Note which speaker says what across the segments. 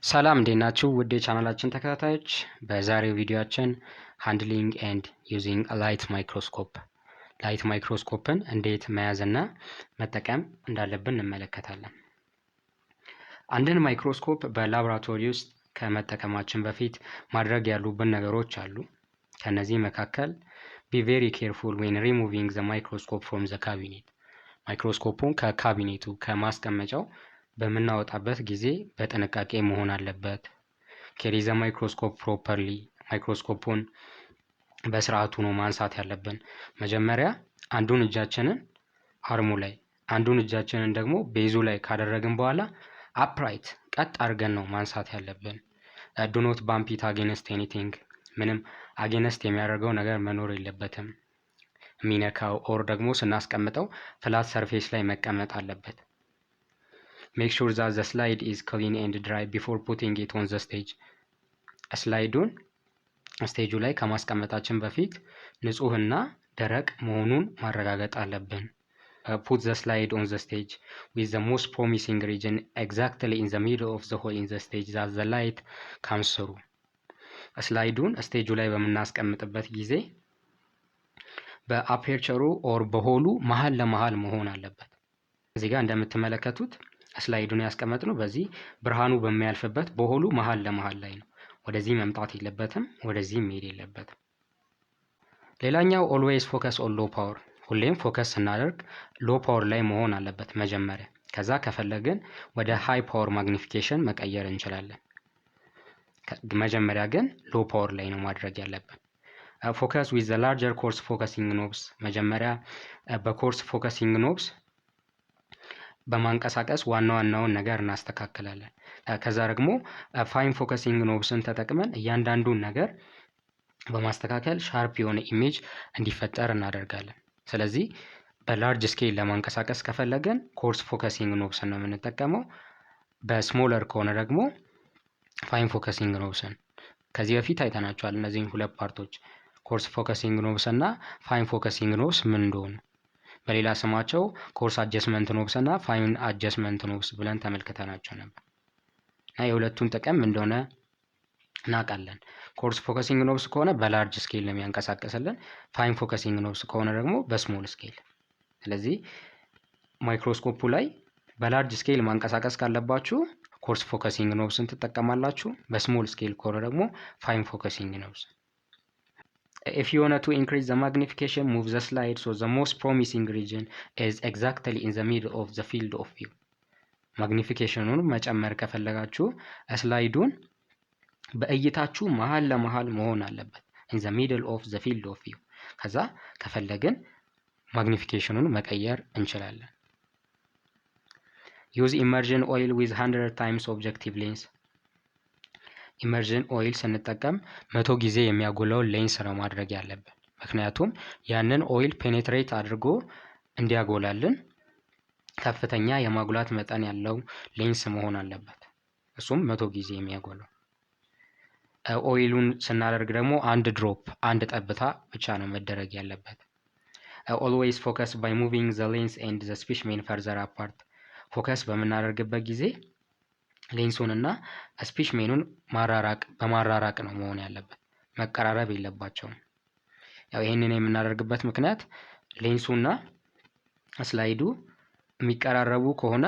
Speaker 1: ሰላም እንዴት ናችሁ? ውድ የቻናላችን ተከታታዮች፣ በዛሬው ቪዲዮአችን ሃንድሊንግ ኤንድ ዩዚንግ ላይት ማይክሮስኮፕን እንዴት መያዝና መጠቀም እንዳለብን እንመለከታለን። አንድን ማይክሮስኮፕ በላቦራቶሪ ውስጥ ከመጠቀማችን በፊት ማድረግ ያሉብን ነገሮች አሉ። ከነዚህ መካከል ቢ ቬሪ ኬርፉል ዌን ሪሙቪንግ ዘ ማይክሮስኮፕ ፍሮም ዘ ካቢኔት። ማይክሮስኮፑን ከካቢኔቱ ከማስቀመጫው በምናወጣበት ጊዜ በጥንቃቄ መሆን አለበት። ኬሪ ዘ ማይክሮስኮፕ ፕሮፐርሊ። ማይክሮስኮፑን በስርዓቱ ነው ማንሳት ያለብን። መጀመሪያ አንዱን እጃችንን አርሙ ላይ፣ አንዱን እጃችንን ደግሞ ቤዙ ላይ ካደረግን በኋላ አፕራይት ቀጥ አድርገን ነው ማንሳት ያለብን። ዱ ኖት ባምፕ ኢት አጌንስት ኤኒቲንግ። ምንም አጌንስት የሚያደርገው ነገር መኖር የለበትም። የሚነካው ኦር ደግሞ ስናስቀምጠው ፍላት ሰርፌስ ላይ መቀመጥ አለበት። Make sure that the slide is clean and dry before putting it on the stage. ስላይዱን ስቴጁ ላይ ከማስቀመጣችን በፊት ንጹህና ደረቅ መሆኑን ማረጋገጥ አለብን። Put the slide on the stage with the most promising region exactly in the middle of the hole in the stage that the light comes through. ስላይዱን ስቴጁ ላይ በምናስቀምጥበት ጊዜ በአፔርቸሩ ኦር በሆሉ መሀል ለመሀል መሆን አለበት። እዚህ ጋር እንደምትመለከቱት ስላይዱን ያስቀመጥነው በዚህ ብርሃኑ በሚያልፍበት በሆሉ መሀል ለመሀል ላይ ነው። ወደዚህ መምጣት የለበትም፣ ወደዚህ መሄድ የለበትም። ሌላኛው ኦልዌይስ ፎከስ ኦን ሎ ፓወር። ሁሌም ፎከስ ስናደርግ ሎ ፓወር ላይ መሆን አለበት መጀመሪያ። ከዛ ከፈለግን ወደ ሃይ ፓወር ማግኒፊኬሽን መቀየር እንችላለን። መጀመሪያ ግን ሎ ፓወር ላይ ነው ማድረግ ያለብን። ፎከስ ዊዝ ዘ ላርጀር ኮርስ ፎከሲንግ ኖብስ። መጀመሪያ በኮርስ ፎከሲንግ ኖብስ በማንቀሳቀስ ዋና ዋናውን ነገር እናስተካክላለን። ከዛ ደግሞ ፋይን ፎከሲንግ ኖብስን ተጠቅመን እያንዳንዱን ነገር በማስተካከል ሻርፕ የሆነ ኢሜጅ እንዲፈጠር እናደርጋለን። ስለዚህ በላርጅ ስኬል ለማንቀሳቀስ ከፈለገን ኮርስ ፎከሲንግ ኖብስን ነው የምንጠቀመው። በስሞለር ከሆነ ደግሞ ፋይን ፎከሲንግ ኖብስን። ከዚህ በፊት አይተናቸዋል እነዚህን ሁለት ፓርቶች፣ ኮርስ ፎከሲንግ ኖብስ እና ፋይን ፎከሲንግ ኖብስ ምን እንደሆኑ። በሌላ ስማቸው ኮርስ አጀስመንት ኖብስ እና ፋይን አጀስመንት ኖብስ ብለን ተመልክተናቸው ነበር እና የሁለቱን ጥቅም እንደሆነ እናውቃለን። ኮርስ ፎከሲንግ ኖብስ ከሆነ በላርጅ ስኬል ነው የሚያንቀሳቀስልን፣ ፋይን ፎከሲንግ ኖብስ ከሆነ ደግሞ በስሞል ስኬል። ስለዚህ ማይክሮስኮፑ ላይ በላርጅ ስኬል ማንቀሳቀስ ካለባችሁ ኮርስ ፎከሲንግ ኖብስን ትጠቀማላችሁ። በስሞል ስኬል ከሆነ ደግሞ ፋይን ፎከሲንግ ኖብስ። If you want to increase the magnification, move the slide so the most promising region is exactly in the middle of the field of view. ማግኒፊኬሽኑን መጨመር ከፈለጋችሁ ስላይዱን በእይታችሁ መሀል ለመሀል መሆን አለበት፣ in the middle of the field of view። ከዛ ከፈለግን ማግኒፊኬሽኑን መቀየር እንችላለን። Use immersion oil with 100 times objective lens. ኢመርዥን ኦይል ስንጠቀም 100 ጊዜ የሚያጎላውን ሌንስ ነው ማድረግ ያለብን። ምክንያቱም ያንን ኦይል ፔኔትሬት አድርጎ እንዲያጎላልን ከፍተኛ የማጉላት መጠን ያለው ሌንስ መሆን አለበት። እሱም 100 ጊዜ የሚያጎላው። ኦይሉን ስናደርግ ደግሞ አንድ ድሮፕ፣ አንድ ጠብታ ብቻ ነው መደረግ ያለበት። ኦልዌይስ ፎከስ ባይ ሙቪንግ ዘ ሌንስ ኤንድ ዘ ስፔሲሜን ፈርዘር አፓርት። ፎከስ በምናደርግበት ጊዜ ሌንሱን እና ስፔሲሜኑን በማራራቅ ነው መሆን ያለበት፣ መቀራረብ የለባቸውም። ያው ይህንን የምናደርግበት ምክንያት ሌንሱና ስላይዱ የሚቀራረቡ ከሆነ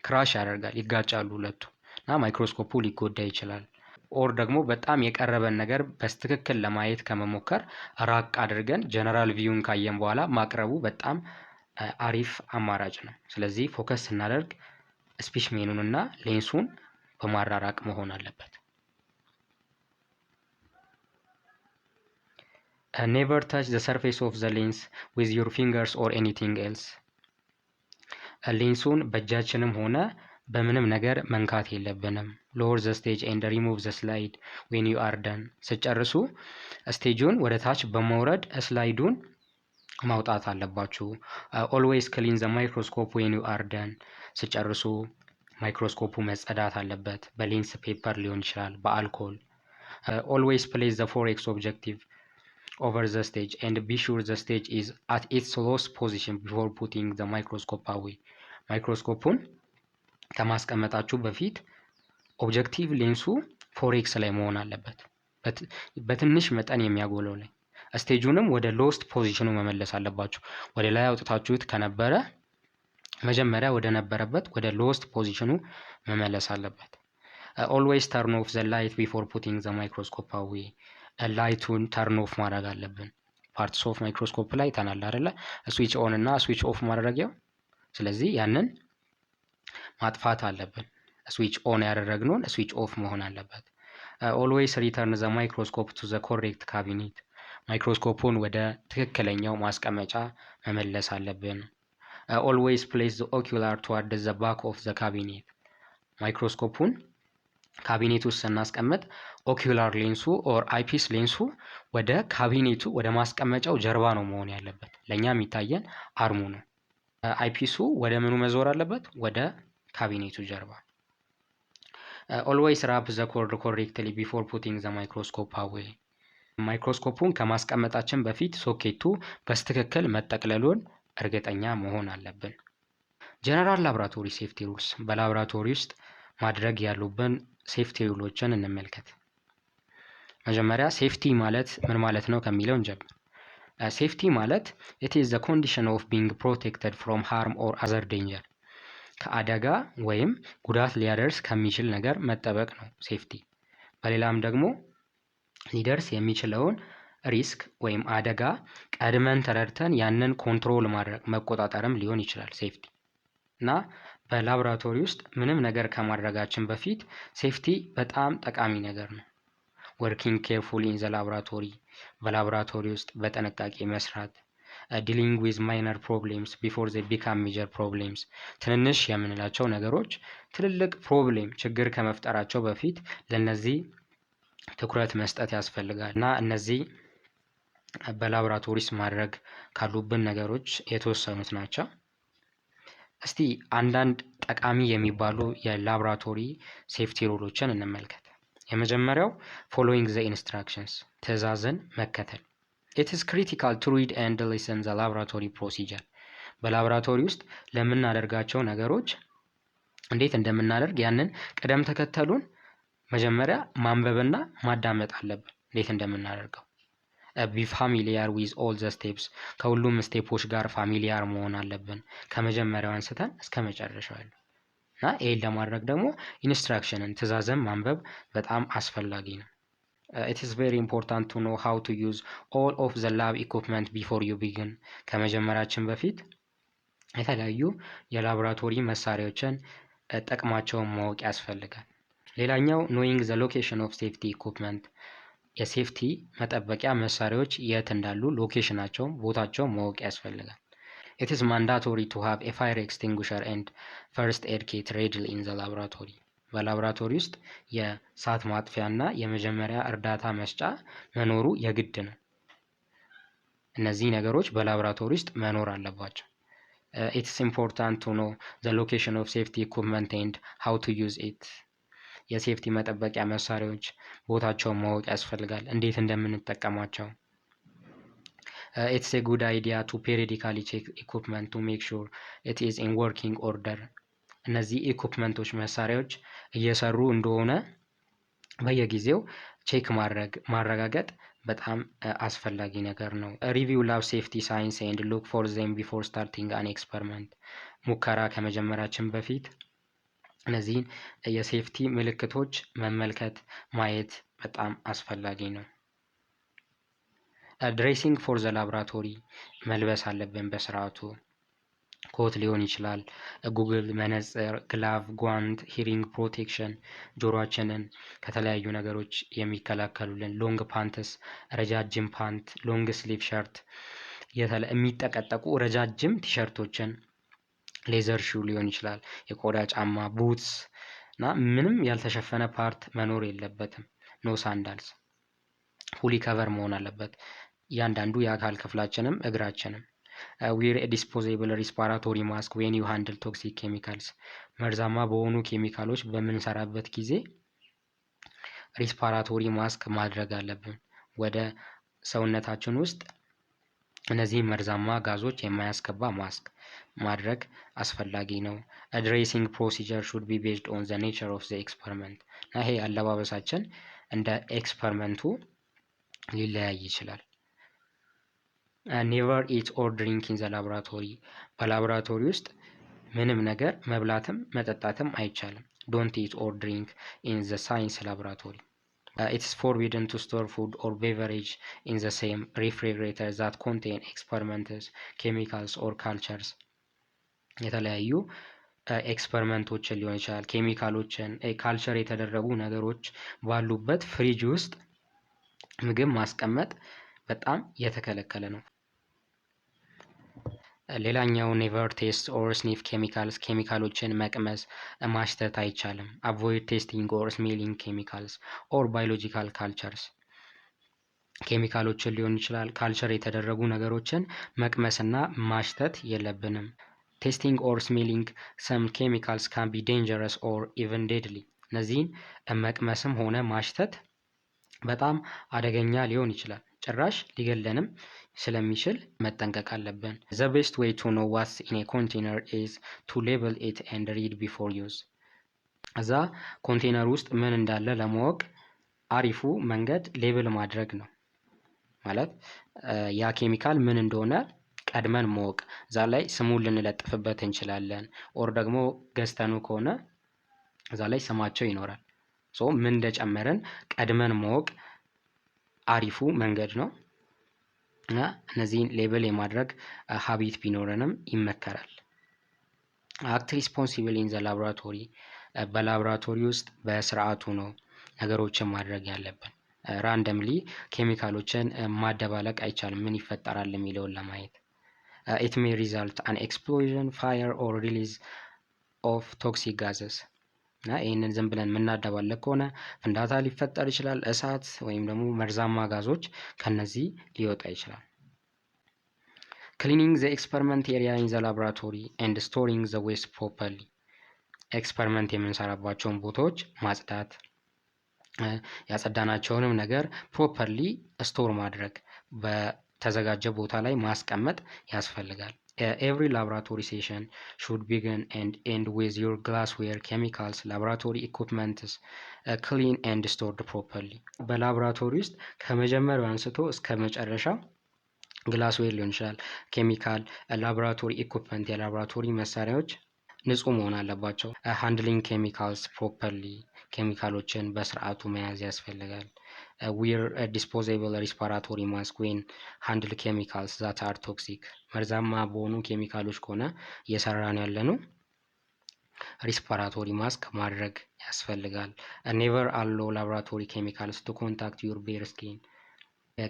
Speaker 1: ክራሽ ያደርጋል፣ ይጋጫሉ ሁለቱ እና ማይክሮስኮፑ ሊጎዳ ይችላል። ኦር ደግሞ በጣም የቀረበን ነገር በስትክክል ለማየት ከመሞከር ራቅ አድርገን ጀነራል ቪውን ካየን በኋላ ማቅረቡ በጣም አሪፍ አማራጭ ነው። ስለዚህ ፎከስ ስናደርግ ስፔሲሜኑን እና ሌንሱን በማራራቅ መሆን አለበት። Never touch the surface of the lens with your fingers or anything else. ሌንሱን በእጃችንም ሆነ በምንም ነገር መንካት የለብንም። Lower the stage and remove the slide when you are done. ስጨርሱ ስቴጁን ወደ ታች በመውረድ ስላይዱን ማውጣት አለባችሁ። Always clean the microscope when you are done. ስጨርሱ ማይክሮስኮፑ መጸዳት አለበት። በሌንስ ፔፐር ሊሆን ይችላል፣ በአልኮል። Always place the 4x objective over the stage and be sure the stage is at its lowest position before putting the microscope away. ማይክሮስኮፑን ከማስቀመጣችሁ በፊት ኦብጀክቲቭ ሌንሱ 4x ላይ መሆን አለበት፣ በትንሽ መጠን የሚያጎለው ላይ። ስቴጁንም ወደ ሎስት ፖዚሽኑ መመለስ አለባችሁ። ወደ ላይ አውጥታችሁት ከነበረ መጀመሪያ ወደ ነበረበት ወደ ሎስት ፖዚሽኑ መመለስ አለበት። ኦልዌይስ ተርን ኦፍ ዘ ላይት ቢፎር ፑቲንግ ዘ ማይክሮስኮፕ አዌ። ላይቱን ተርን ኦፍ ማድረግ አለብን። ፓርትስ ኦፍ ማይክሮስኮፕ ላይ ተናል አይደለ? ስዊች ኦን እና ስዊች ኦፍ ማድረጊያው። ስለዚህ ያንን ማጥፋት አለብን። ስዊች ኦን ያደረግነውን ስዊች ኦፍ መሆን አለበት። ኦልዌይስ ሪተርን ዘ ማይክሮስኮፕ ቱ ዘ ኮሬክት ካቢኔት። ማይክሮስኮፑን ወደ ትክክለኛው ማስቀመጫ መመለስ አለብን። ኦልዌይስ ፕሌስ ዘ ኦኩላር ቱዋርድ ዘ ባክ ኦፍ ዘ ካቢኔት። ማይክሮስኮፑን ካቢኔት ውስጥ ስናስቀምጥ ኦኩላር ሌንሱ ኦር አይፒስ ሌንሱ ወደ ካቢኔቱ ወደ ማስቀመጫው ጀርባ ነው መሆን ያለበት። ለእኛ የሚታየን አርሙ ነው። አይፒሱ ወደ ምኑ መዞር አለበት? ወደ ካቢኔቱ ጀርባ። ኦልዌይስ ራፕ ዘ ኮርድ ኮሬክትሊ ቢፎር ፑቲንግ ዘ ማይክሮስኮፕ አዌይ። ማይክሮስኮፑን ከማስቀመጣችን በፊት ሶኬቱ በስትክክል መጠቅለሉን እርግጠኛ መሆን አለብን። ጀነራል ላብራቶሪ ሴፍቲ ሩልስ። በላብራቶሪ ውስጥ ማድረግ ያሉብን ሴፍቲ ሩሎችን እንመልከት። መጀመሪያ ሴፍቲ ማለት ምን ማለት ነው ከሚለው እንጀምር። ሴፍቲ ማለት it is the condition of being protected from harm or other danger። ከአደጋ ወይም ጉዳት ሊያደርስ ከሚችል ነገር መጠበቅ ነው ሴፍቲ። በሌላም ደግሞ ሊደርስ የሚችለውን ሪስክ ወይም አደጋ ቀድመን ተረድተን ያንን ኮንትሮል ማድረግ መቆጣጠርም ሊሆን ይችላል ሴፍቲ። እና በላብራቶሪ ውስጥ ምንም ነገር ከማድረጋችን በፊት ሴፍቲ በጣም ጠቃሚ ነገር ነው። ወርኪንግ ኬርፉሊ ኢን ዘ ላብራቶሪ። በላብራቶሪ ውስጥ በጥንቃቄ መስራት። ዲሊንግ ዊዝ ማይነር ፕሮብሌምስ ቢፎር ዘ ቢካም ሜጀር ፕሮብሌምስ። ትንንሽ የምንላቸው ነገሮች ትልልቅ ፕሮብሌም ችግር ከመፍጠራቸው በፊት ለነዚህ ትኩረት መስጠት ያስፈልጋል። እና እነዚህ በላብራቶሪስ ማድረግ ካሉብን ነገሮች የተወሰኑት ናቸው። እስቲ አንዳንድ ጠቃሚ የሚባሉ የላብራቶሪ ሴፍቲ ሩሎችን እንመልከት። የመጀመሪያው ፎሎዊንግ ዘ ኢንስትራክሽንስ፣ ትዕዛዝን መከተል። ኢት ኢዝ ክሪቲካል ቱ ሪድ ኤንድ ሊሰን ዘ ላብራቶሪ ፕሮሲጀር። በላብራቶሪ ውስጥ ለምናደርጋቸው ነገሮች እንዴት እንደምናደርግ ያንን ቅደም ተከተሉን መጀመሪያ ማንበብና ማዳመጥ አለብን። እንዴት እንደምናደርገው ቢ ፋሚሊያር ዊዝ ኦል ዘ ስቴፕስ። ከሁሉም ስቴፖች ጋር ፋሚሊያር መሆን አለብን ከመጀመሪያው አንስተን እስከ መጨረሻው ያለው። እና ይሄን ለማድረግ ደግሞ ኢንስትራክሽንን ትዕዛዝን ማንበብ በጣም አስፈላጊ ነው። it is very important to know how to use all of the lab equipment before you begin። ከመጀመራችን በፊት የተለያዩ የላቦራቶሪ መሳሪያዎችን ጥቅማቸውን ማወቅ ያስፈልጋል። ሌላኛው knowing the location of safety equipment። የሴፍቲ መጠበቂያ መሳሪያዎች የት እንዳሉ ሎኬሽናቸውን ቦታቸውን ማወቅ ያስፈልጋል። it is mandatory to have a fire extinguisher and first aid kit ready in the laboratory። በላቦራቶሪ ውስጥ የእሳት ማጥፊያና የመጀመሪያ እርዳታ መስጫ መኖሩ የግድ ነው። እነዚህ ነገሮች በላቦራቶሪ ውስጥ መኖር አለባቸው። it is important to know the location of safety equipment and how to use it። የሴፍቲ መጠበቂያ መሳሪያዎች ቦታቸውን ማወቅ ያስፈልጋል፣ እንዴት እንደምንጠቀማቸው። it's a good idea to periodically check equipment to make sure it is in working order። እነዚህ ኢኩፕመንቶች መሳሪያዎች እየሰሩ እንደሆነ በየጊዜው ቼክ ማረጋገጥ በጣም አስፈላጊ ነገር ነው። ሪቪው ላብ ሴፍቲ ሳይንስ ኤንድ ሉክ ፎር ዜም ቢፎር ስታርቲንግ አን ኤክስፐሪመንት። ሙከራ ከመጀመራችን በፊት እነዚህን የሴፍቲ ምልክቶች መመልከት ማየት በጣም አስፈላጊ ነው። ድሬሲንግ ፎር ዘ ላብራቶሪ መልበስ አለብን በስርዓቱ። ኮት ሊሆን ይችላል፣ ጉግል፣ መነጽር፣ ግላቭ፣ ጓንት፣ ሂሪንግ ፕሮቴክሽን፣ ጆሮአችንን ከተለያዩ ነገሮች የሚከላከሉልን፣ ሎንግ ፓንትስ፣ ረጃጅም ፓንት፣ ሎንግ ስሊቭ ሸርት፣ የሚጠቀጠቁ ረጃጅም ቲሸርቶችን፣ ሌዘር ሹ ሊሆን ይችላል፣ የቆዳ ጫማ፣ ቡትስ እና ምንም ያልተሸፈነ ፓርት መኖር የለበትም። ኖ ሳንዳልስ። ፉሊ ከቨር መሆን አለበት እያንዳንዱ የአካል ክፍላችንም እግራችንም። ዊር ዲስፖዜብል ሪስፓራቶሪ ማስክ ዌን ዩ ሃንድል ቶክሲክ ኬሚካልስ። መርዛማ በሆኑ ኬሚካሎች በምንሰራበት ጊዜ ሪስፓራቶሪ ማስክ ማድረግ አለብን። ወደ ሰውነታችን ውስጥ እነዚህ መርዛማ ጋዞች የማያስገባ ማስክ ማድረግ አስፈላጊ ነው። ድሬሲንግ ፕሮሲጀር ሹድ ቢ ቤዝድ ኦን ዘ ኔቸር ኦፍ ዘ ኤክስፐሪመንት። ይሄ አለባበሳችን እንደ ኤክስፐሪመንቱ ሊለያይ ይችላል። ኔቨር ኢት ኦር ድሪንክ ኢን ዘ ላቦራቶሪ። በላቦራቶሪ ውስጥ ምንም ነገር መብላትም መጠጣትም አይቻልም። ዶንት ኢት ኦር ድሪንክ ኢን ዘ ሳይንስ ላቦራቶሪ። It is forbidden to store food or beverage in the same refrigerator that contain experiments, chemicals or cultures. የተለያዩ ኤክስፐሪመንቶችን ሊሆን ይችላል፣ ኬሚካሎችን፣ ካልቸር የተደረጉ ነገሮች ባሉበት ፍሪጅ ውስጥ ምግብ ማስቀመጥ በጣም የተከለከለ ነው። ሌላኛው ኔቨር ቴስት ኦር ስኒፍ ኬሚካልስ። ኬሚካሎችን መቅመስ ማሽተት አይቻልም። አቮይድ ቴስቲንግ ኦር ስሜሊንግ ኬሚካልስ ኦር ባዮሎጂካል ካልቸርስ። ኬሚካሎችን ሊሆን ይችላል፣ ካልቸር የተደረጉ ነገሮችን መቅመስና ማሽተት የለብንም። ቴስቲንግ ኦር ስሜሊንግ ሰም ኬሚካልስ ካን ቢ ዴንጀረስ ኦር ኢቨን ዴድሊ። እነዚህን መቅመስም ሆነ ማሽተት በጣም አደገኛ ሊሆን ይችላል፣ ጭራሽ ሊገለንም ስለሚችል መጠንቀቅ አለብን። ዘ ቤስት ዌይ ቱ ኖ ዋትስ ኢን ኤ ኮንቴነር ኢዝ ቱ ሌብል ኢት ኤንድ ሪድ ቢፎር ዩዝ። እዛ ኮንቴነር ውስጥ ምን እንዳለ ለማወቅ አሪፉ መንገድ ሌብል ማድረግ ነው። ማለት ያ ኬሚካል ምን እንደሆነ ቀድመን ማወቅ። እዛ ላይ ስሙን ልንለጥፍበት እንችላለን። ኦር ደግሞ ገዝተኑ ከሆነ እዛ ላይ ስማቸው ይኖራል። ምን እንደጨመረን ቀድመን ማወቅ አሪፉ መንገድ ነው እና እነዚህን ሌብል የማድረግ ሀቢት ቢኖረንም ይመከራል። አክት ሪስፖንሲብል ኢን ዘ ላቦራቶሪ። በላቦራቶሪ ውስጥ በስርዓቱ ነው ነገሮችን ማድረግ ያለብን። ራንደምሊ ኬሚካሎችን ማደባለቅ አይቻልም፣ ምን ይፈጠራል የሚለውን ለማየት። ኢት ሜይ ሪዛልት አን ኤክስፕሎዥን ፋየር ኦር ሪሊዝ ኦፍ ቶክሲክ ጋዘስ። እና ይህንን ዝም ብለን የምናደባለቅ ከሆነ ፍንዳታ ሊፈጠር ይችላል፣ እሳት ወይም ደግሞ መርዛማ ጋዞች ከነዚህ ሊወጣ ይችላል። ክሊኒንግ ዘ ኤክስፐሪመንት ኤሪያ ኢን ዘ ላቦራቶሪ ኤንድ ስቶሪንግ ዘ ዌስት ፕሮፐርሊ። ኤክስፐሪመንት የምንሰራባቸውን ቦታዎች ማጽዳት፣ ያጸዳናቸውንም ነገር ፕሮፐርሊ ስቶር ማድረግ፣ በተዘጋጀ ቦታ ላይ ማስቀመጥ ያስፈልጋል። Every laboratory session should begin and end with your glassware, chemicals, laboratory equipments clean and stored properly. በላቦራቶሪ ውስጥ ከመጀመሪያው አንስቶ እስከ መጨረሻ ግላስዌር ሊሆን ይችላል፣ ኬሚካል፣ ላቦራቶሪ ኢኩፕመንት፣ የላቦራቶሪ መሳሪያዎች ንጹህ መሆን አለባቸው። ሃንድሊንግ ኬሚካልስ ፕሮፐርሊ፣ ኬሚካሎችን በስርዓቱ መያዝ ያስፈልጋል። ዊር ዲስፖዜብል ሪስፓራቶሪ ማስክ ዌን ሃንድል ኬሚካልስ ዛት አር ቶክሲክ። መርዛማ በሆኑ ኬሚካሎች ከሆነ እየሰራን ያለነው ሪስፓራቶሪ ማስክ ማድረግ ያስፈልጋል። ኔቨር አሎ ላቦራቶሪ ኬሚካልስ ቱ ኮንታክት ዩር ቤር ስኪን።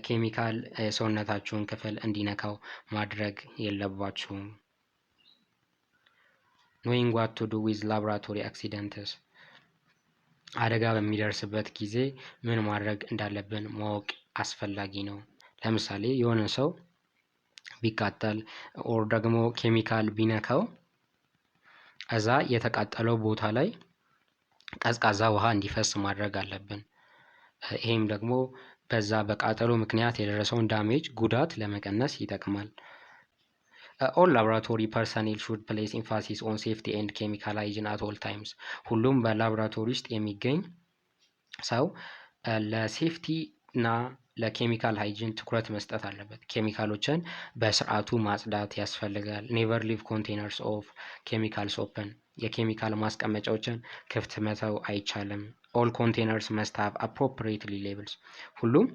Speaker 1: ኬሚካል የሰውነታችሁን ክፍል እንዲነካው ማድረግ የለባችሁም። ኖዊንግ ዋት ቱ ዱ ዊዝ ላቦራቶሪ አክሲደንትስ። አደጋ በሚደርስበት ጊዜ ምን ማድረግ እንዳለብን ማወቅ አስፈላጊ ነው። ለምሳሌ የሆነ ሰው ቢቃጠል ኦር ደግሞ ኬሚካል ቢነካው እዛ የተቃጠለው ቦታ ላይ ቀዝቃዛ ውሃ እንዲፈስ ማድረግ አለብን። ይሄም ደግሞ በዛ በቃጠሎ ምክንያት የደረሰውን ዳሜጅ ጉዳት ለመቀነስ ይጠቅማል። ኦል ላቦራቶሪ ፐርሰኔል ሹድ ፕሌስ ኤምፋሲስ ኦን ሴፍቲ ኤንድ ኬሚካል ሃይጂን አት ኦል ታይምስ። ሁሉም በላቦራቶሪ ውስጥ የሚገኝ ሰው ለሴፍቲ እና ለኬሚካል ሃይጂን ትኩረት መስጠት አለበት። ኬሚካሎችን በስርዓቱ ማጽዳት ያስፈልጋል። ኔቨር ሊቭ ኮንቴነርስ ኦፍ ኬሚካልስ ኦፕን። የኬሚካል ማስቀመጫዎችን ክፍት መተው አይቻልም። ኦል ኮንቴነርስ መስት ሃቭ አፕሮፕሪየትሊ ሌብልስ። ሁሉም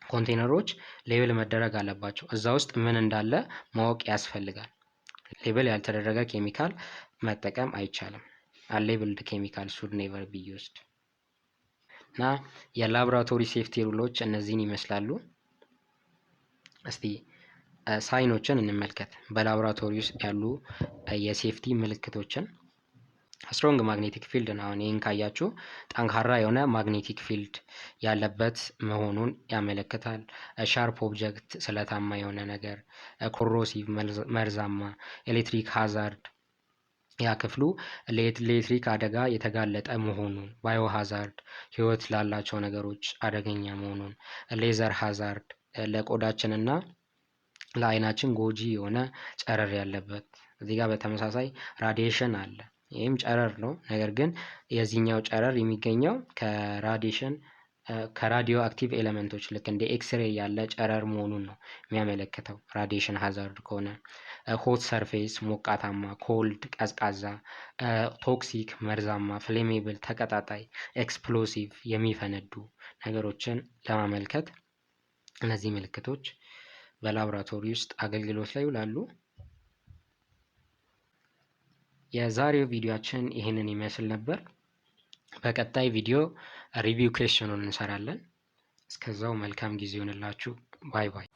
Speaker 1: ኮንቴነሮች ሌብል መደረግ አለባቸው። እዛ ውስጥ ምን እንዳለ ማወቅ ያስፈልጋል። ሌብል ያልተደረገ ኬሚካል መጠቀም አይቻልም። አንሌብልድ ኬሚካል ሹድ ኔቨር ቢ ዩዝድ። እና የላቦራቶሪ ሴፍቲ ሩሎች እነዚህን ይመስላሉ። እስቲ ሳይኖችን እንመልከት። በላቦራቶሪ ውስጥ ያሉ የሴፍቲ ምልክቶችን። ስትሮንግ ማግኔቲክ ፊልድ ነው። አሁን ይህን ካያችሁ ጠንካራ የሆነ ማግኔቲክ ፊልድ ያለበት መሆኑን ያመለክታል። ሻርፕ ኦብጀክት፣ ስለታማ የሆነ ነገር። ኮሮሲቭ፣ መርዛማ። ኤሌክትሪክ ሃዛርድ፣ ያ ክፍሉ ለኤሌክትሪክ አደጋ የተጋለጠ መሆኑን። ባዮ ሃዛርድ፣ ህይወት ላላቸው ነገሮች አደገኛ መሆኑን። ሌዘር ሃዛርድ፣ ለቆዳችንና ለአይናችን ጎጂ የሆነ ጨረር ያለበት። እዚህ ጋር በተመሳሳይ ራዲዬሽን አለ። ይህም ጨረር ነው። ነገር ግን የዚህኛው ጨረር የሚገኘው ከራዲዮ አክቲቭ ኤሌመንቶች ልክ እንደ ኤክስሬ ያለ ጨረር መሆኑን ነው የሚያመለክተው። ራዲዬሽን ሃዛርድ ከሆነ ሆት ሰርፌስ ሞቃታማ፣ ኮልድ ቀዝቃዛ፣ ቶክሲክ መርዛማ፣ ፍሌሜብል ተቀጣጣይ፣ ኤክስፕሎሲቭ የሚፈነዱ ነገሮችን ለማመልከት እነዚህ ምልክቶች በላቦራቶሪ ውስጥ አገልግሎት ላይ ይውላሉ። የዛሬው ቪዲዮአችን ይህንን ይመስል ነበር። በቀጣይ ቪዲዮ ሪቪው ኩዌስችኑን እንሰራለን። እስከዛው መልካም ጊዜ ይሆንላችሁ። ባይ ባይ።